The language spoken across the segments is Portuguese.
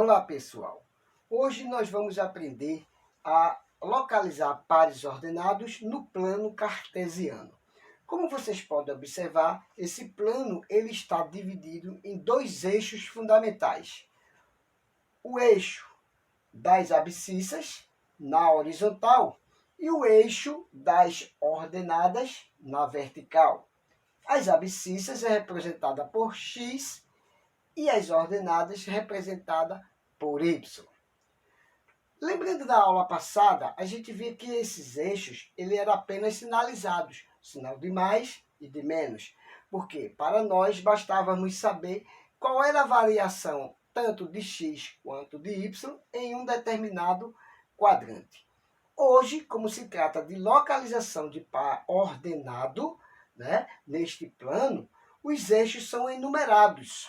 Olá pessoal, hoje nós vamos aprender a localizar pares ordenados no plano cartesiano. Como vocês podem observar, esse plano ele está dividido em dois eixos fundamentais. O eixo das abscissas na horizontal e o eixo das ordenadas na vertical. As abscissas é representada por x e as ordenadas representadas por y. Lembrando da aula passada, a gente via que esses eixos eram apenas sinalizados, sinal de mais e de menos, porque para nós bastávamos saber qual era a variação tanto de x quanto de y em um determinado quadrante. Hoje, como se trata de localização de par ordenado, neste plano, os eixos são enumerados.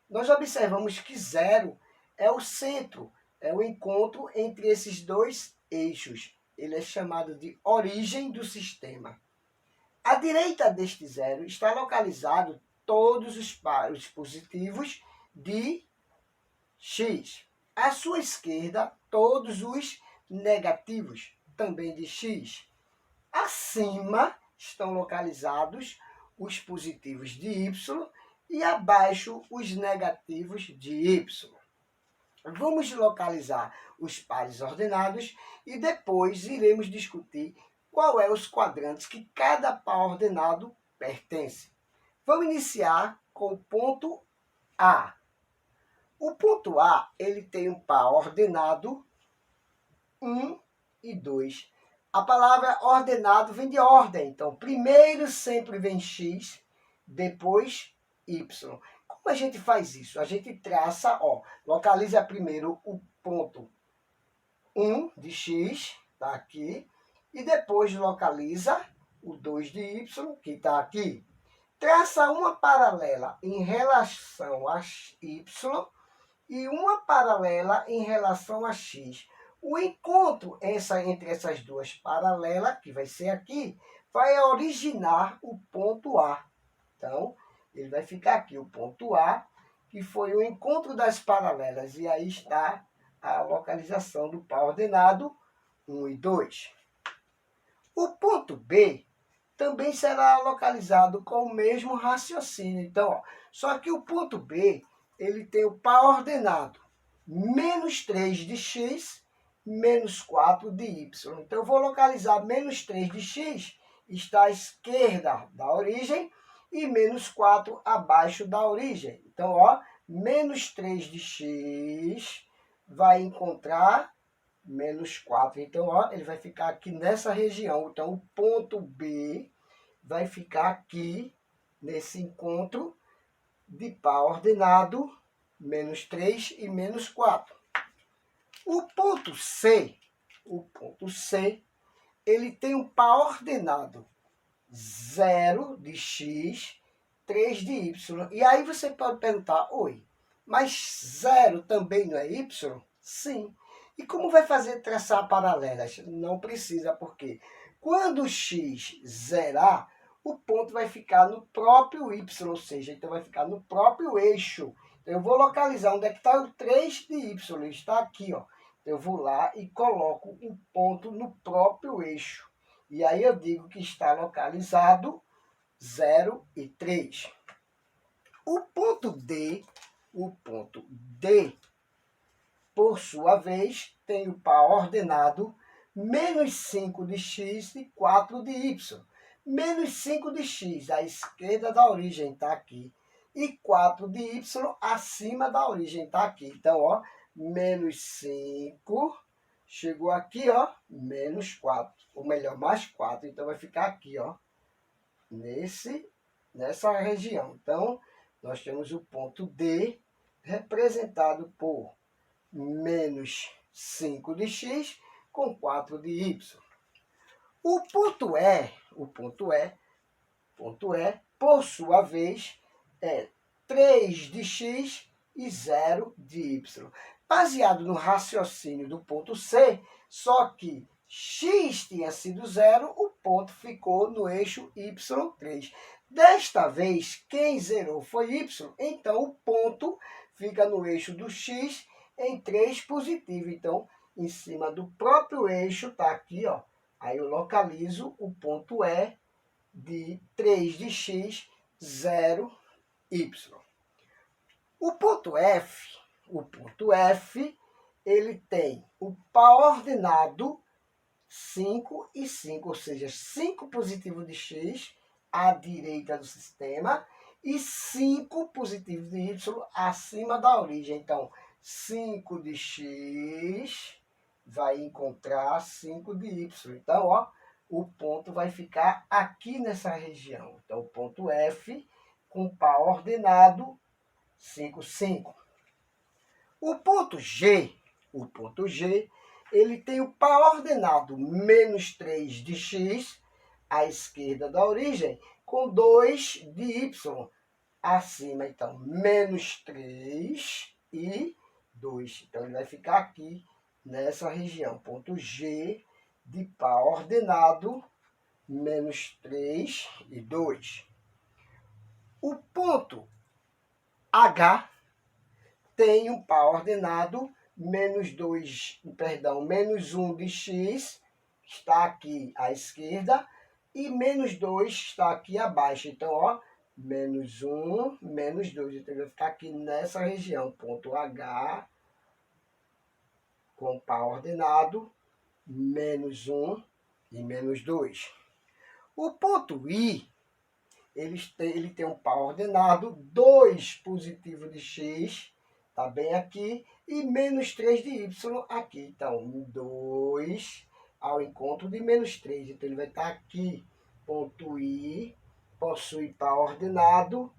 Nós observamos que 0 é o centro, é o encontro entre esses dois eixos. Ele é chamado de origem do sistema. À direita deste 0 está localizado todos os pares positivos de x. À sua esquerda, todos os negativos, também de x. Acima estão localizados os positivos de y e abaixo os negativos de y. Vamos localizar os pares ordenados e depois iremos discutir qual é os quadrantes que cada par ordenado pertence. Vamos iniciar com o ponto A. O ponto A ele tem um par ordenado 1 e 2. A palavra ordenado vem de ordem, então primeiro sempre vem x, depois y. Como a gente faz isso? A gente traça, localiza primeiro o ponto 1 de x, está aqui, e depois localiza o 2 de y, que está aqui. Traça uma paralela em relação a y e uma paralela em relação a x. O encontro entre essas duas paralelas, que vai ser aqui, vai originar o ponto A. Então, ele vai ficar aqui, o ponto A, que foi o encontro das paralelas. E aí está a localização do par ordenado 1 e 2. O ponto B também será localizado com o mesmo raciocínio. Então, só que o ponto B ele tem o par ordenado menos 3 de x, menos 4 de y. Então, eu vou localizar menos 3 de x, está à esquerda da origem, e menos 4 abaixo da origem. Então, menos 3 de x vai encontrar menos 4. Então, ele vai ficar aqui nessa região. Então, o ponto B vai ficar aqui, nesse encontro de par ordenado, menos 3 e menos 4. O ponto C, ele tem um par ordenado 0 de x, 3 de y. E aí você pode perguntar, mas 0 também não é y? Sim. E como vai fazer traçar paralelas? Não precisa, porque quando x zerar, o ponto vai ficar no próprio y, ou seja, então vai ficar no próprio eixo. Então, eu vou localizar onde é que está o 3 de y, ele está aqui, Eu vou lá e coloco o ponto no próprio eixo. E aí eu digo que está localizado 0 e 3. O ponto D, por sua vez, tem o par ordenado menos 5 de x e 4 de y. Menos 5 de x à esquerda da origem está aqui. E 4 de y acima da origem está aqui. Então, menos 5... Chegou aqui, menos 4, ou melhor, mais 4. Então, vai ficar aqui, nessa região. Então, nós temos o ponto D representado por menos 5 de x com 4 de y. O ponto E, por sua vez, é 3 de x e 0 de y. Baseado no raciocínio do ponto C, só que x tinha sido 0, o ponto ficou no eixo y3. Desta vez, quem zerou foi y, então o ponto fica no eixo do x em 3 positivo. Então, em cima do próprio eixo, está aqui, ó. Aí eu localizo o ponto E de 3 de x, 0, y. O ponto F, ele tem o par ordenado 5 e 5, ou seja, 5 positivo de x à direita do sistema e 5 positivo de y acima da origem. Então, 5 de x vai encontrar 5 de y. Então, ó, o ponto vai ficar aqui nessa região. Então, o ponto F com par ordenado 5, 5. O ponto G, ele tem o par ordenado menos 3 de x à esquerda da origem, com 2 de y acima. Então, menos 3 e 2. Então, ele vai ficar aqui nessa região. Ponto G de par ordenado menos 3 e 2. O ponto H tem um par ordenado menos 1 de x, está aqui à esquerda, e menos 2 está aqui abaixo. Então, ó, menos 1, menos 2. Então, vai ficar aqui nessa região. Ponto H, com par ordenado, menos 1 e menos 2. O ponto I, ele tem um par ordenado 2 positivo de x, tá bem aqui, e menos 3 de y aqui. Então, 2 ao encontro de menos 3. Então, ele vai estar aqui. Ponto I possui par ordenado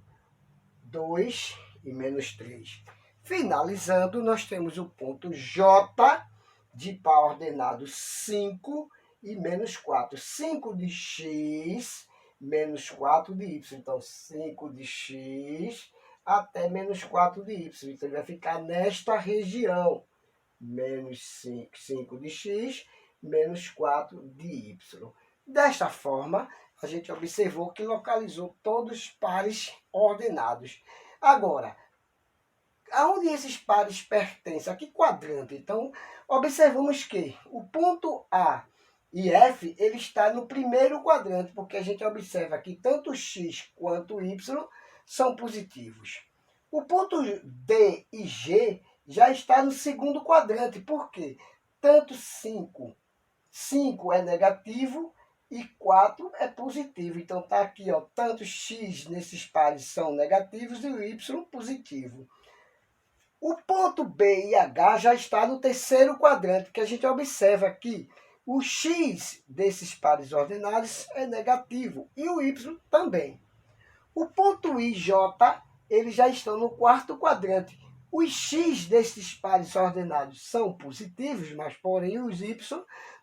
2 e menos 3. Finalizando, nós temos o ponto J de par ordenado 5 e menos 4. 5 de x menos 4 de y. Então, 5 de x até menos 4 de y. Então, ele vai ficar nesta região. Menos 5 de x, menos 4 de y. Desta forma, a gente observou que localizou todos os pares ordenados. Agora, aonde esses pares pertencem? A que quadrante? Então, observamos que o ponto A e F, ele está no primeiro quadrante, porque a gente observa que tanto x quanto y são positivos. O ponto D e G já está no segundo quadrante, porque tanto 5 é negativo e 4 é positivo. Então, está aqui, ó, tanto x nesses pares são negativos e o y positivo. O ponto B e H já está no terceiro quadrante, que a gente observa aqui. O x desses pares ordenados é negativo e o y também. O ponto I e J, eles já estão no quarto quadrante. Os x desses pares ordenados são positivos, mas porém os y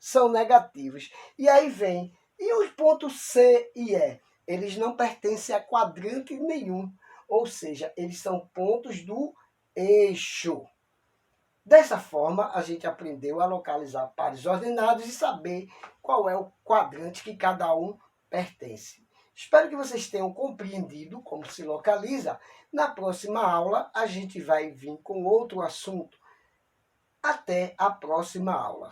são negativos. E aí vem, e os pontos C e E? Eles não pertencem a quadrante nenhum, ou seja, eles são pontos do eixo. Dessa forma, a gente aprendeu a localizar pares ordenados e saber qual é o quadrante que cada um pertence. Espero que vocês tenham compreendido como se localiza. Na próxima aula, a gente vai vir com outro assunto. Até a próxima aula.